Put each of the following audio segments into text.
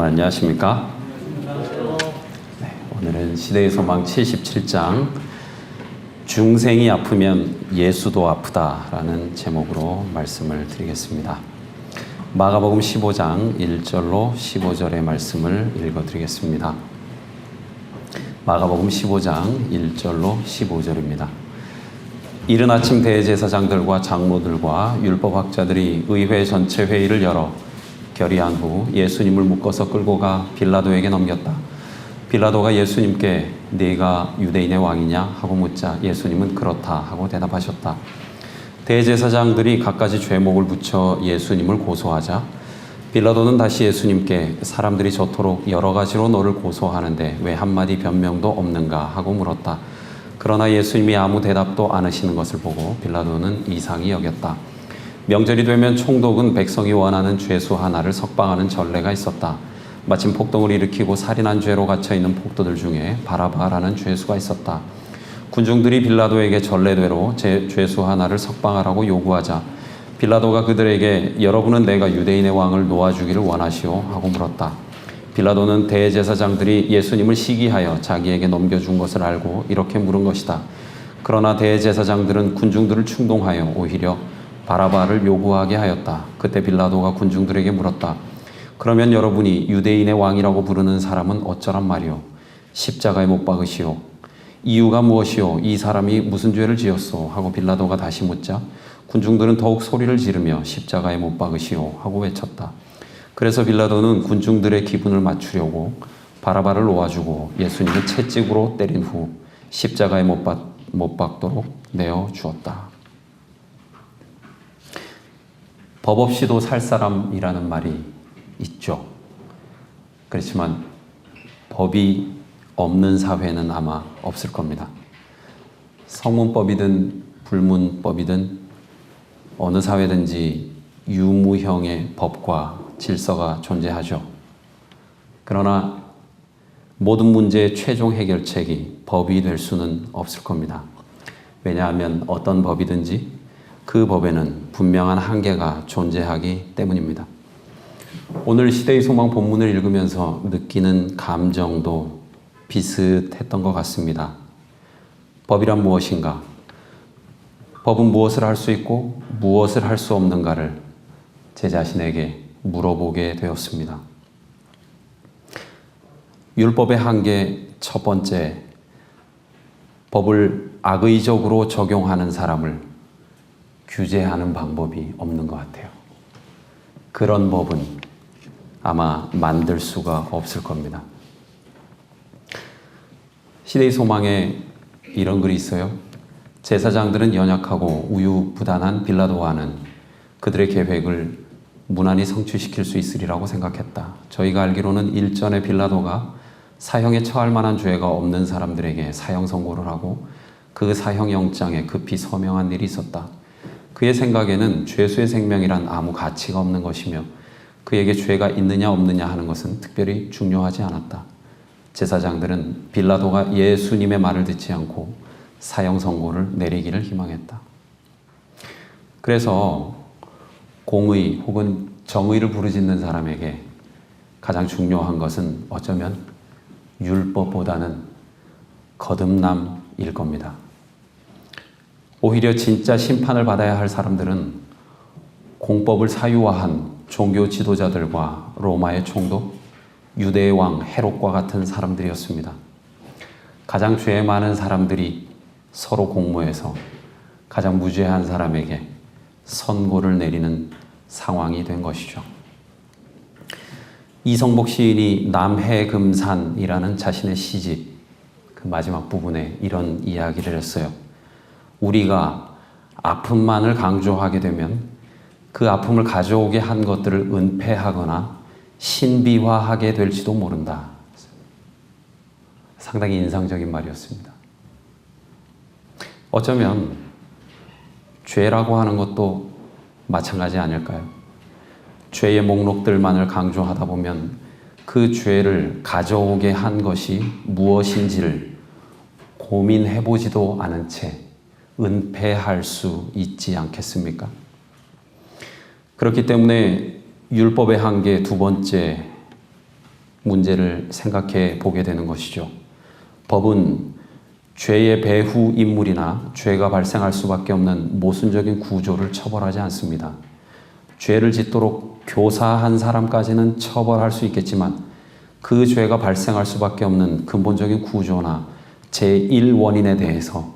여러분 안녕하십니까? 네, 오늘은 시대의 소망 77장 중생이 아프면 예수도 아프다라는 제목으로 말씀을 드리겠습니다. 마가복음 15장 1절로 15절의 말씀을 읽어드리겠습니다. 마가복음 15장 1절로 15절입니다. 이른 아침 대제사장들과 장로들과 율법학자들이 의회 전체 회의를 열어 결의한 후 예수님을 묶어서 끌고 가 빌라도에게 넘겼다. 빌라도가 예수님께 네가 유대인의 왕이냐 하고 묻자 예수님은 그렇다 하고 대답하셨다. 대제사장들이 갖가지 죄목을 붙여 예수님을 고소하자 빌라도는 다시 예수님께 사람들이 저토록 여러 가지로 너를 고소하는데 왜 한마디 변명도 없는가 하고 물었다. 그러나 예수님이 아무 대답도 안 하시는 것을 보고 빌라도는 이상히 여겼다. 명절이 되면 총독은 백성이 원하는 죄수 하나를 석방하는 전례가 있었다. 마침 폭동을 일으키고 살인한 죄로 갇혀있는 폭도들 중에 바라바라는 죄수가 있었다. 군중들이 빌라도에게 전례대로 죄수 하나를 석방하라고 요구하자 빌라도가 그들에게 여러분은 내가 유대인의 왕을 놓아주기를 원하시오 하고 물었다. 빌라도는 대제사장들이 예수님을 시기하여 자기에게 넘겨준 것을 알고 이렇게 물은 것이다. 그러나 대제사장들은 군중들을 충동하여 오히려 바라바를 요구하게 하였다. 그때 빌라도가 군중들에게 물었다. 그러면 여러분이 유대인의 왕이라고 부르는 사람은 어쩌란 말이오? 십자가에 못 박으시오. 이유가 무엇이오? 이 사람이 무슨 죄를 지었소? 하고 빌라도가 다시 묻자 군중들은 더욱 소리를 지르며 십자가에 못 박으시오 하고 외쳤다. 그래서 빌라도는 군중들의 기분을 맞추려고 바라바를 놓아주고 예수님을 채찍으로 때린 후 십자가에 못 박도록 내어 주었다. 법 없이도 살 사람이라는 말이 있죠. 그렇지만 법이 없는 사회는 아마 없을 겁니다. 성문법이든 불문법이든 어느 사회든지 유무형의 법과 질서가 존재하죠. 그러나 모든 문제의 최종 해결책이 법이 될 수는 없을 겁니다. 왜냐하면 어떤 법이든지 그 법에는 분명한 한계가 존재하기 때문입니다. 오늘 시대의 소망 본문을 읽으면서 느끼는 감정도 비슷했던 것 같습니다. 법이란 무엇인가? 법은 무엇을 할 수 있고 무엇을 할 수 없는가를 제 자신에게 물어보게 되었습니다. 율법의 한계 첫 번째, 법을 악의적으로 적용하는 사람을 규제하는 방법이 없는 것 같아요. 그런 법은 아마 만들 수가 없을 겁니다. 시대의 소망에 이런 글이 있어요. 제사장들은 연약하고 우유부단한 빌라도와는 그들의 계획을 무난히 성취시킬 수 있으리라고 생각했다. 저희가 알기로는 일전에 빌라도가 사형에 처할 만한 죄가 없는 사람들에게 사형 선고를 하고 그 사형 영장에 급히 서명한 일이 있었다. 그의 생각에는 죄수의 생명이란 아무 가치가 없는 것이며 그에게 죄가 있느냐 없느냐 하는 것은 특별히 중요하지 않았다. 제사장들은 빌라도가 예수님의 말을 듣지 않고 사형 선고를 내리기를 희망했다. 그래서 공의 혹은 정의를 부르짖는 사람에게 가장 중요한 것은 어쩌면 율법보다는 거듭남일 겁니다. 오히려 진짜 심판을 받아야 할 사람들은 공법을 사유화한 종교 지도자들과 로마의 총독, 유대의 왕 헤롯과 같은 사람들이었습니다. 가장 죄 많은 사람들이 서로 공모해서 가장 무죄한 사람에게 선고를 내리는 상황이 된 것이죠. 이성복 시인이 남해금산이라는 자신의 시집 그 마지막 부분에 이런 이야기를 했어요. 우리가 아픔만을 강조하게 되면 그 아픔을 가져오게 한 것들을 은폐하거나 신비화하게 될지도 모른다. 상당히 인상적인 말이었습니다. 어쩌면 죄라고 하는 것도 마찬가지 아닐까요? 죄의 목록들만을 강조하다 보면 그 죄를 가져오게 한 것이 무엇인지를 고민해보지도 않은 채 은폐할 수 있지 않겠습니까? 그렇기 때문에 율법의 한계 두 번째, 문제를 생각해 보게 되는 것이죠. 법은 죄의 배후 인물이나 죄가 발생할 수밖에 없는 모순적인 구조를 처벌하지 않습니다. 죄를 짓도록 교사한 사람까지는 처벌할 수 있겠지만 그 죄가 발생할 수밖에 없는 근본적인 구조나 제1원인에 대해서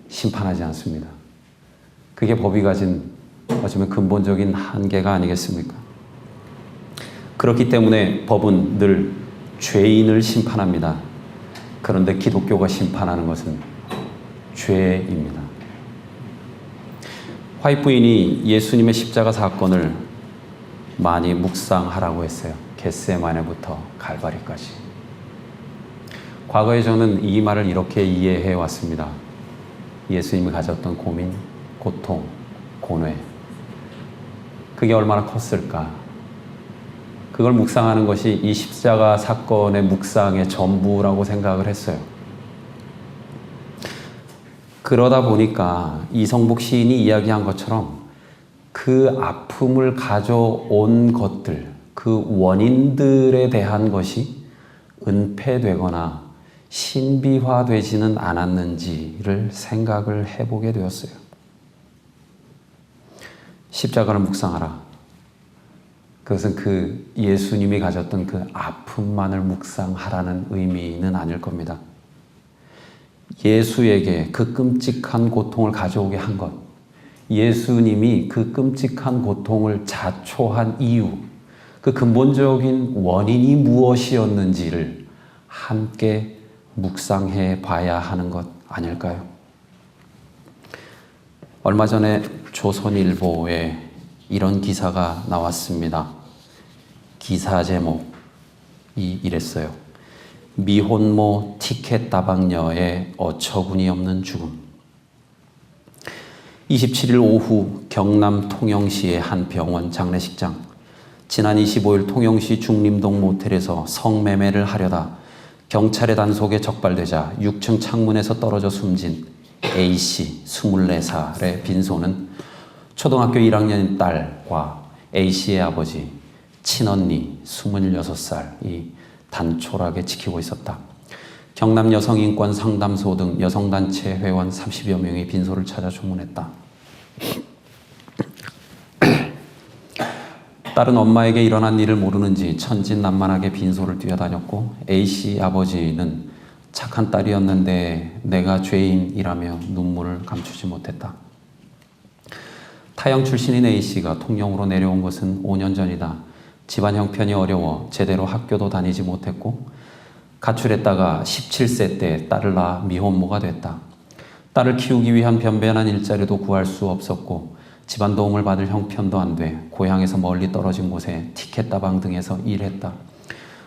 심판하지 않습니다. 그게 법이 가진 어쩌면 근본적인 한계가 아니겠습니까? 그렇기 때문에 법은 늘 죄인을 심판합니다. 그런데 기독교가 심판하는 것은 죄입니다. 화이트 부인이 예수님의 십자가 사건을 많이 묵상하라고 했어요. 겟세마네부터 갈바리까지. 과거에 저는 이 말을 이렇게 이해해 왔습니다. 예수님이 가졌던 고민, 고통, 고뇌. 그게 얼마나 컸을까? 그걸 묵상하는 것이 이 십자가 사건의 묵상의 전부라고 생각을 했어요. 그러다 보니까 이성복 시인이 이야기한 것처럼 그 아픔을 가져온 것들, 그 원인들에 대한 것이 은폐되거나 신비화되지는 않았는지를 생각을 해보게 되었어요. 십자가를 묵상하라. 그것은 그 예수님이 가졌던 그 아픔만을 묵상하라는 의미는 아닐 겁니다. 예수에게 그 끔찍한 고통을 가져오게 한 것, 예수님이 그 끔찍한 고통을 자초한 이유, 그 근본적인 원인이 무엇이었는지를 함께 묵상해 봐야 하는 것 아닐까요? 얼마 전에 조선일보에 이런 기사가 나왔습니다. 기사 제목이 이랬어요. 미혼모 티켓 다방녀의 어처구니 없는 죽음. 27일 오후 경남 통영시의 한 병원 장례식장. 지난 25일 통영시 중림동 모텔에서 성매매를 하려다 경찰의 단속에 적발되자 6층 창문에서 떨어져 숨진 A씨 24살의 빈소는 초등학교 1학년인 딸과 A씨의 아버지, 친언니 26살이 단촐하게 지키고 있었다. 경남 여성인권 상담소 등 여성단체 회원 30여 명이 빈소를 찾아 조문했다. 딸은 엄마에게 일어난 일을 모르는지 천진난만하게 빈소를 뛰어다녔고 A씨 아버지는 착한 딸이었는데 내가 죄인이라며 눈물을 감추지 못했다. 타영 출신인 A씨가 통영으로 내려온 것은 5년 전이다. 집안 형편이 어려워 제대로 학교도 다니지 못했고 가출했다가 17세 때 딸을 낳아 미혼모가 됐다. 딸을 키우기 위한 변변한 일자리도 구할 수 없었고 집안 도움을 받을 형편도 안 돼 고향에서 멀리 떨어진 곳에 티켓다방 등에서 일했다.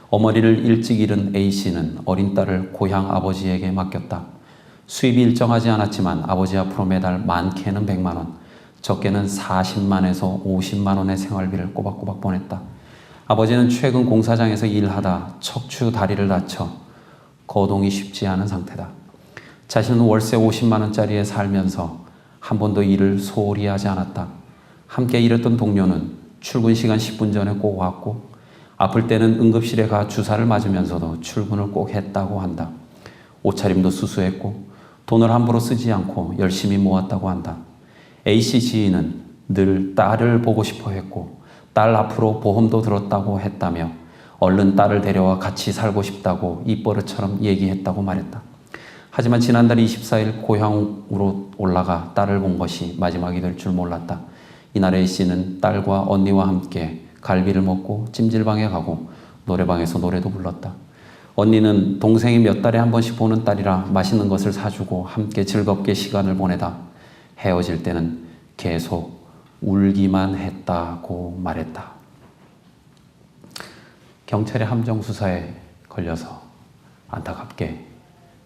어머니를 일찍 잃은 A씨는 어린 딸을 고향 아버지에게 맡겼다. 수입이 일정하지 않았지만 아버지 앞으로 매달 많게는 100만 원, 적게는 40만에서 50만 원의 생활비를 꼬박꼬박 보냈다. 아버지는 최근 공사장에서 일하다 척추 다리를 다쳐 거동이 쉽지 않은 상태다. 자신은 월세 50만 원짜리에 살면서 한 번도 일을 소홀히 하지 않았다. 함께 일했던 동료는 출근 시간 10분 전에 꼭 왔고 아플 때는 응급실에 가 주사를 맞으면서도 출근을 꼭 했다고 한다. 옷차림도 수수했고 돈을 함부로 쓰지 않고 열심히 모았다고 한다. A씨 지인은 늘 딸을 보고 싶어 했고 딸 앞으로 보험도 들었다고 했다며 얼른 딸을 데려와 같이 살고 싶다고 입버릇처럼 얘기했다고 말했다. 하지만 지난달 24일 고향으로 올라가 딸을 본 것이 마지막이 될 줄 몰랐다. 이날 A씨는 딸과 언니와 함께 갈비를 먹고 찜질방에 가고 노래방에서 노래도 불렀다. 언니는 동생이 몇 달에 한 번씩 보는 딸이라 맛있는 것을 사주고 함께 즐겁게 시간을 보내다 헤어질 때는 계속 울기만 했다고 말했다. 경찰의 함정 수사에 걸려서 안타깝게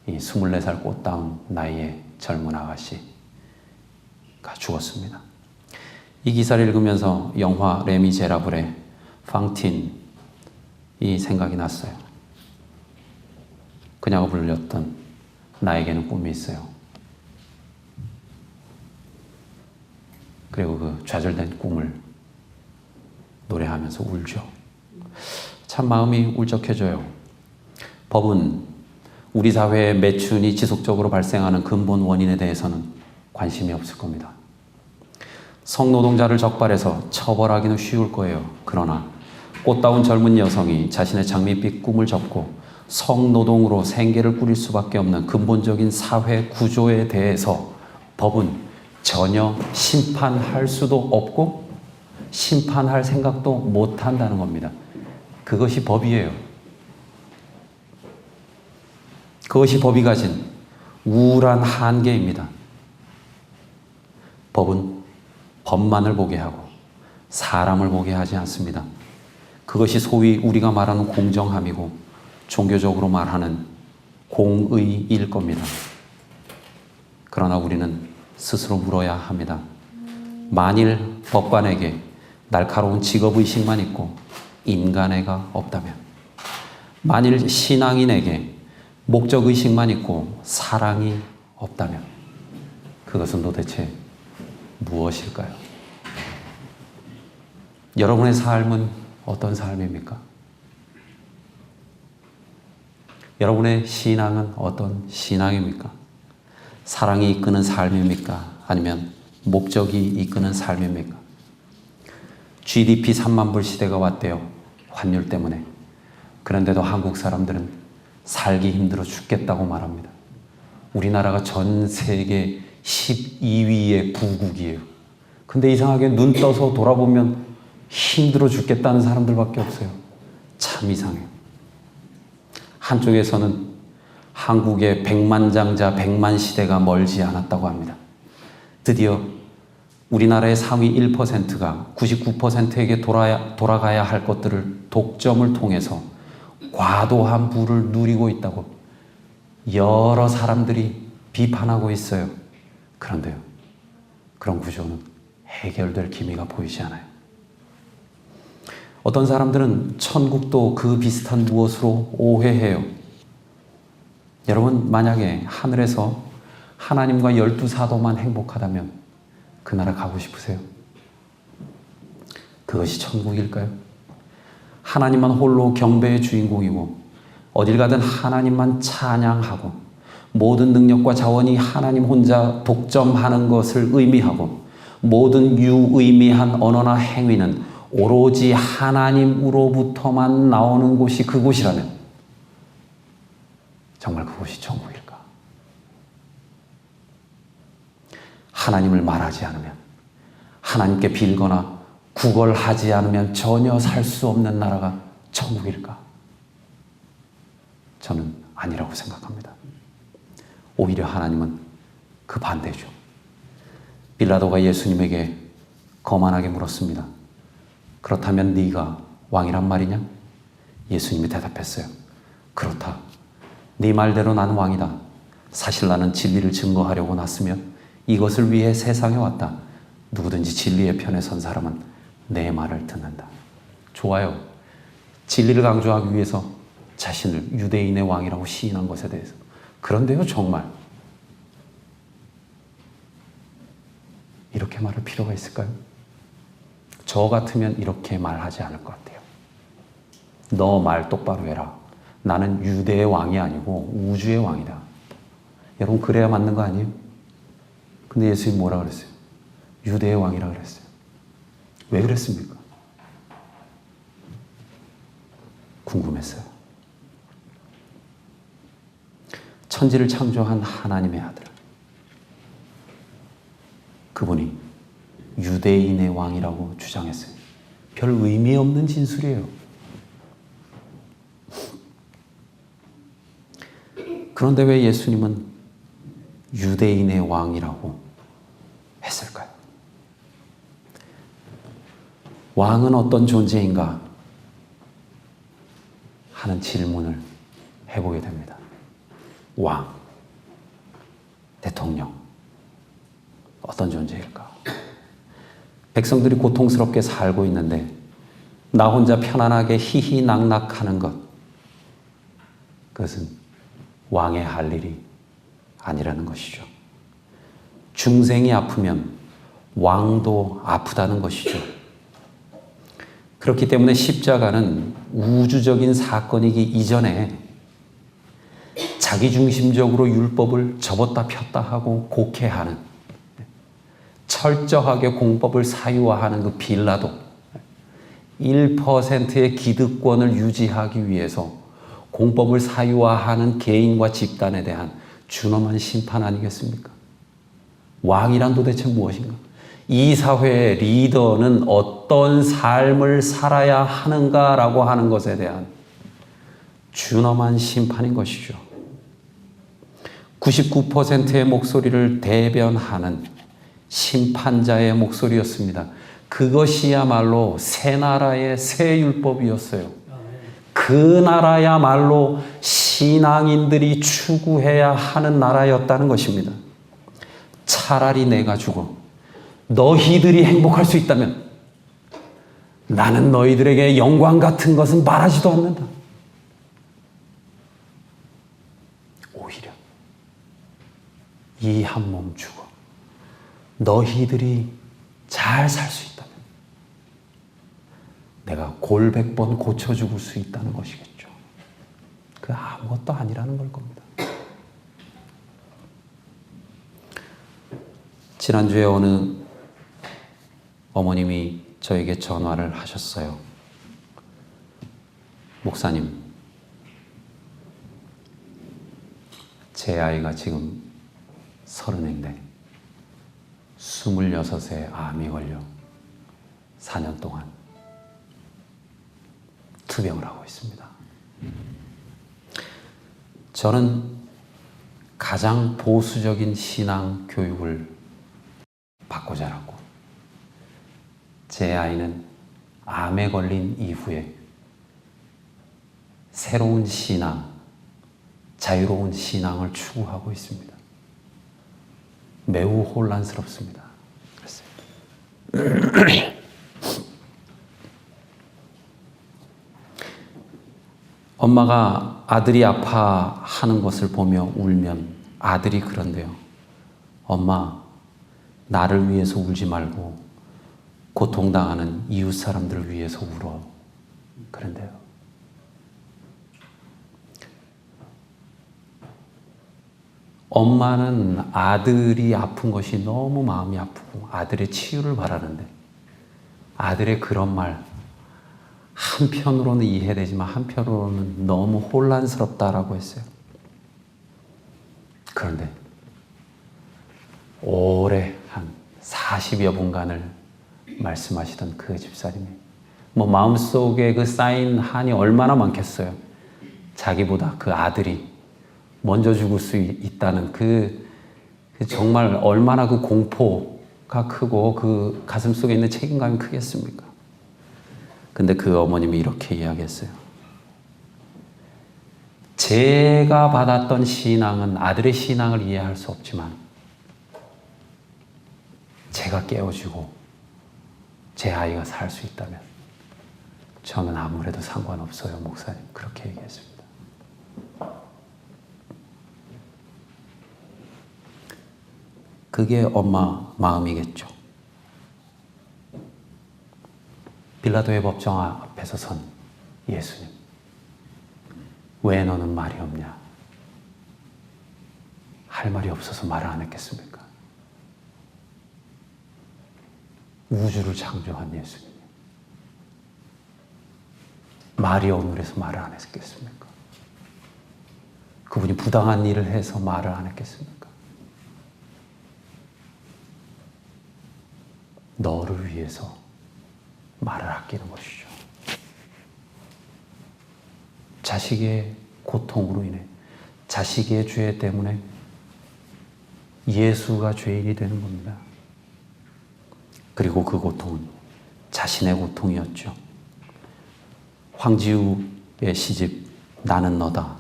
이 24살 꽃다운 나이의 젊은 아가씨가 죽었습니다. 이 기사를 읽으면서 영화 레미제라블의 팡틴이 생각이 났어요. 그녀가 불렸던 나에게는 꿈이 있어요. 그리고 그 좌절된 꿈을 노래하면서 울죠. 참 마음이 울적해져요. 법은 우리 사회의 매춘이 지속적으로 발생하는 근본 원인에 대해서는 관심이 없을 겁니다. 성노동자를 적발해서 처벌하기는 쉬울 거예요. 그러나 꽃다운 젊은 여성이 자신의 장밋빛 꿈을 접고 성노동으로 생계를 꾸릴 수밖에 없는 근본적인 사회 구조에 대해서 법은 전혀 심판할 수도 없고 심판할 생각도 못한다는 겁니다. 그것이 법이에요. 그것이 법이 가진 우울한 한계입니다. 법은 법만을 보게 하고 사람을 보게 하지 않습니다. 그것이 소위 우리가 말하는 공정함이고 종교적으로 말하는 공의일 겁니다. 그러나 우리는 스스로 물어야 합니다. 만일 법관에게 날카로운 직업의식만 있고 인간애가 없다면, 만일 신앙인에게 목적의식만 있고 사랑이 없다면 그것은 도대체 무엇일까요? 여러분의 삶은 어떤 삶입니까? 여러분의 신앙은 어떤 신앙입니까? 사랑이 이끄는 삶입니까? 아니면 목적이 이끄는 삶입니까? GDP 3만 불 시대가 왔대요. 환율 때문에. 그런데도 한국 사람들은 살기 힘들어 죽겠다고 말합니다. 우리나라가 전 세계 12위의 부국이에요. 근데 이상하게 눈 떠서 돌아보면 힘들어 죽겠다는 사람들밖에 없어요. 참 이상해요. 한쪽에서는 한국의 백만장자 백만시대가 멀지 않았다고 합니다. 드디어 우리나라의 상위 1%가 99%에게 돌아가야 할 것들을 독점을 통해서 과도한 부를 누리고 있다고 여러 사람들이 비판하고 있어요. 그런데요, 그런 구조는 해결될 기미가 보이지 않아요. 어떤 사람들은 천국도 그 비슷한 무엇으로 오해해요. 여러분, 만약에 하늘에서 하나님과 12사도만 행복하다면 그 나라 가고 싶으세요? 그것이 천국일까요? 하나님만 홀로 경배의 주인공이고 어딜 가든 하나님만 찬양하고 모든 능력과 자원이 하나님 혼자 독점하는 것을 의미하고 모든 유의미한 언어나 행위는 오로지 하나님으로부터만 나오는 곳이 그곳이라면 정말 그곳이 천국일까? 하나님을 말하지 않으면, 하나님께 빌거나 구걸하지 않으면 전혀 살 수 없는 나라가 천국일까? 저는 아니라고 생각합니다. 오히려 하나님은 그 반대죠. 빌라도가 예수님에게 거만하게 물었습니다. 그렇다면 네가 왕이란 말이냐? 예수님이 대답했어요. 그렇다. 네 말대로 난 왕이다. 사실 나는 진리를 증거하려고 났으며 이것을 위해 세상에 왔다. 누구든지 진리의 편에 선 사람은 내 말을 듣는다. 좋아요. 진리를 강조하기 위해서 자신을 유대인의 왕이라고 시인한 것에 대해서. 그런데요, 정말 이렇게 말할 필요가 있을까요? 저 같으면 이렇게 말하지 않을 것 같아요. 너 말 똑바로 해라. 나는 유대의 왕이 아니고 우주의 왕이다. 여러분, 그래야 맞는 거 아니에요? 근데 예수님이 뭐라 그랬어요? 유대의 왕이라 그랬어요. 왜 그랬습니까? 궁금했어요. 천지를 창조한 하나님의 아들, 그분이 유대인의 왕이라고 주장했어요. 별 의미 없는 진술이에요. 그런데 왜 예수님은 유대인의 왕이라고 했을까요? 왕은 어떤 존재인가 하는 질문을 해보게 됩니다. 왕, 대통령, 어떤 존재일까? 백성들이 고통스럽게 살고 있는데 나 혼자 편안하게 희희낙낙하는 것, 그것은 왕의 할 일이 아니라는 것이죠. 중생이 아프면 왕도 아프다는 것이죠. 그렇기 때문에 십자가는 우주적인 사건이기 이전에 자기중심적으로 율법을 접었다 폈다 하고 곡해하는, 철저하게 공법을 사유화하는 그 빌라도, 1%의 기득권을 유지하기 위해서 공법을 사유화하는 개인과 집단에 대한 준엄한 심판 아니겠습니까? 왕이란 도대체 무엇인가? 이 사회의 리더는 어떤 삶을 살아야 하는가라고 하는 것에 대한 준엄한 심판인 것이죠. 99%의 목소리를 대변하는 심판자의 목소리였습니다. 그것이야말로 새 나라의 새 율법이었어요. 그 나라야말로 신앙인들이 추구해야 하는 나라였다는 것입니다. 차라리 내가 죽어 너희들이 행복할 수 있다면 나는 너희들에게 영광 같은 것은 말하지도 않는다. 오히려 이 한 몸 죽어 너희들이 잘 살 수 있다면 내가 골백번 고쳐 죽을 수 있다는 것이겠죠. 그 아무것도 아니라는 걸 겁니다. 지난주에 어느 어머님이 저에게 전화를 하셨어요. 목사님, 제 아이가 지금 30인데 26에 암이 걸려 4년 동안 투병을 하고 있습니다. 저는 가장 보수적인 신앙 교육을 받고 자랐고 제 아이는 암에 걸린 이후에 새로운 신앙, 자유로운 신앙을 추구하고 있습니다. 매우 혼란스럽습니다. 엄마가 아들이 아파하는 것을 보며 울면 아들이 그런데요. 엄마, 나를 위해서 울지 말고 고통당하는 이웃 사람들을 위해서 울어. 그런데요. 엄마는 아들이 아픈 것이 너무 마음이 아프고 아들의 치유를 바라는데 아들의 그런 말 한편으로는 이해되지만 한편으로는 너무 혼란스럽다라고 했어요. 그런데 오래 한 40여 분간을 말씀하시던 그 집사님이 마음속에 그 쌓인 한이 얼마나 많겠어요. 자기보다 그 아들이 먼저 죽을 수 있다는 그 정말 얼마나 그 공포가 크고 그 가슴 속에 있는 책임감이 크겠습니까? 근데 그 어머님이 이렇게 이야기했어요. 제가 받았던 신앙은 아들의 신앙을 이해할 수 없지만 제가 깨워주고 제 아이가 살 수 있다면 저는 아무래도 상관없어요, 목사님. 그렇게 얘기했습니다. 그게 엄마 마음이겠죠. 빌라도의 법정 앞에서 선 예수님. 왜 너는 말이 없냐? 할 말이 없어서 말을 안 했겠습니까? 우주를 창조한 예수님. 말이 없느라서 말을 안 했겠습니까? 그분이 부당한 일을 해서 말을 안 했겠습니까? 너를 위해서 말을 아끼는 것이죠. 자식의 고통으로 인해, 자식의 죄 때문에 예수가 죄인이 되는 겁니다. 그리고 그 고통은 자신의 고통이었죠. 황지우의 시집 나는 너다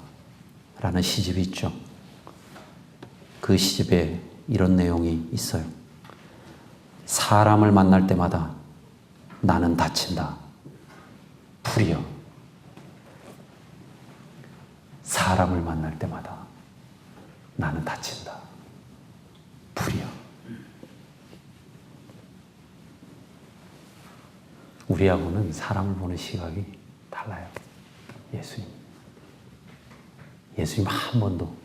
라는 시집이 있죠. 그 시집에 이런 내용이 있어요. 사람을 만날 때마다 나는 다친다. 불이여. 사람을 만날 때마다 나는 다친다. 불이여. 우리하고는 사람을 보는 시각이 달라요. 예수님 한 번도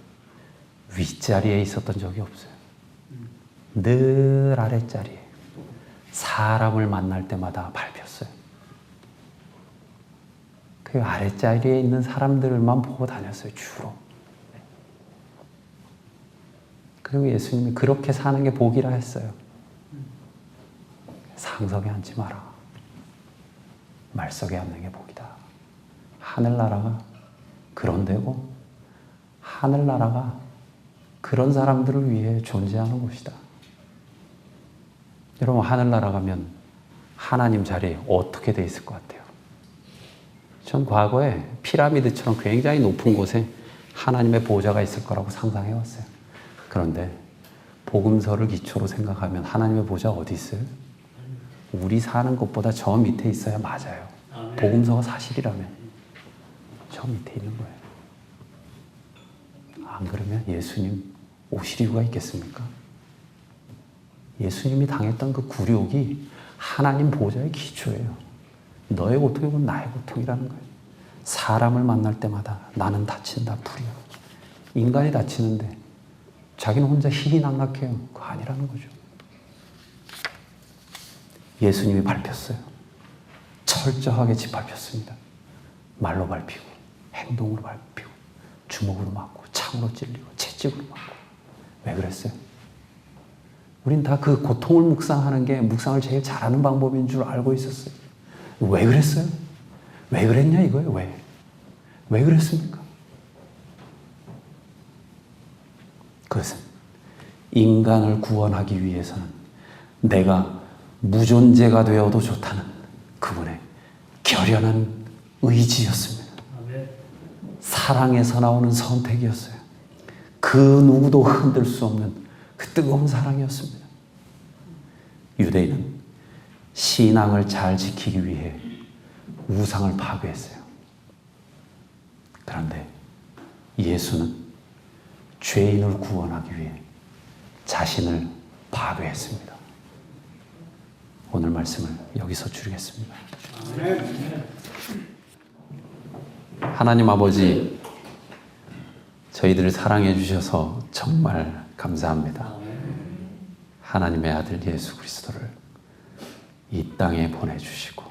윗자리에 있었던 적이 없어요. 늘 아랫자리에 사람을 만날 때마다 밟혔어요. 그 아랫자리에 있는 사람들만 보고 다녔어요, 주로. 그리고 예수님이 그렇게 사는 게 복이라 했어요. 상석에 앉지 마라. 말석에 앉는 게 복이다. 하늘나라가 그런 데고, 하늘나라가 그런 사람들을 위해 존재하는 곳이다. 여러분, 하늘나라 가면 하나님 자리에 어떻게 돼 있을 것 같아요? 전 과거에 피라미드처럼 굉장히 높은 곳에 하나님의 보좌가 있을 거라고 상상해 왔어요. 그런데 복음서를 기초로 생각하면 하나님의 보좌 어디 있어요? 우리 사는 것보다 저 밑에 있어야 맞아요. 복음서가 사실이라면 저 밑에 있는 거예요. 안 그러면 예수님 오실 이유가 있겠습니까? 예수님이 당했던 그 굴욕이 하나님 보좌의 기초예요. 너의 고통이고 나의 고통이라는 거예요. 사람을 만날 때마다 나는 다친다, 불이야. 인간이 다치는데 자기는 혼자 희희낙낙해요. 그거 아니라는 거죠. 예수님이 밟혔어요. 철저하게 짓밟혔습니다. 말로 밟히고, 행동으로 밟히고, 주먹으로 맞고, 창으로 찔리고, 채찍으로 맞고. 왜 그랬어요? 우린 다 그 고통을 묵상하는 게 묵상을 제일 잘하는 방법인 줄 알고 있었어요. 왜 그랬어요? 왜 그랬냐 이거예요. 왜 그랬습니까? 그것은 인간을 구원하기 위해서는 내가 무존재가 되어도 좋다는 그분의 결연한 의지였습니다. 사랑에서 나오는 선택이었어요. 그 누구도 흔들 수 없는 그 뜨거운 사랑이었습니다. 유대인은 신앙을 잘 지키기 위해 우상을 파괴했어요. 그런데 예수는 죄인을 구원하기 위해 자신을 파괴했습니다. 오늘 말씀을 여기서 줄이겠습니다. 하나님 아버지, 저희들을 사랑해 주셔서 정말 감사합니다. 하나님의 아들 예수 그리스도를 이 땅에 보내주시고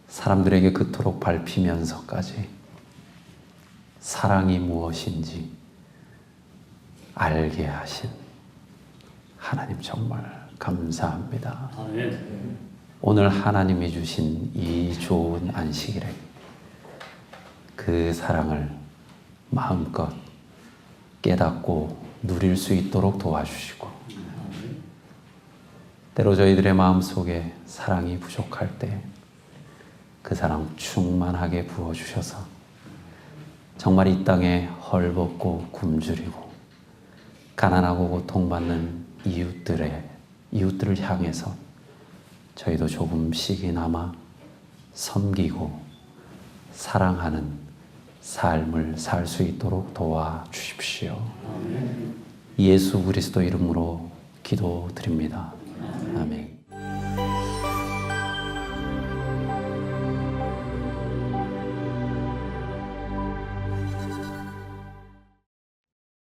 사람들에게 그토록 밟히면서까지 사랑이 무엇인지 알게 하신 하나님 정말 감사합니다. 오늘 하나님이 주신 이 좋은 안식일에 그 사랑을 마음껏 깨닫고 누릴 수 있도록 도와주시고, 때로 저희들의 마음속에 사랑이 부족할 때 그 사랑 충만하게 부어주셔서 정말 이 땅에 헐벗고 굶주리고 가난하고 고통받는 이웃들을 향해서 저희도 조금씩이나마 섬기고 사랑하는 삶을 살 수 있도록 도와주십시오. 예수 그리스도 이름으로 기도드립니다. 아멘.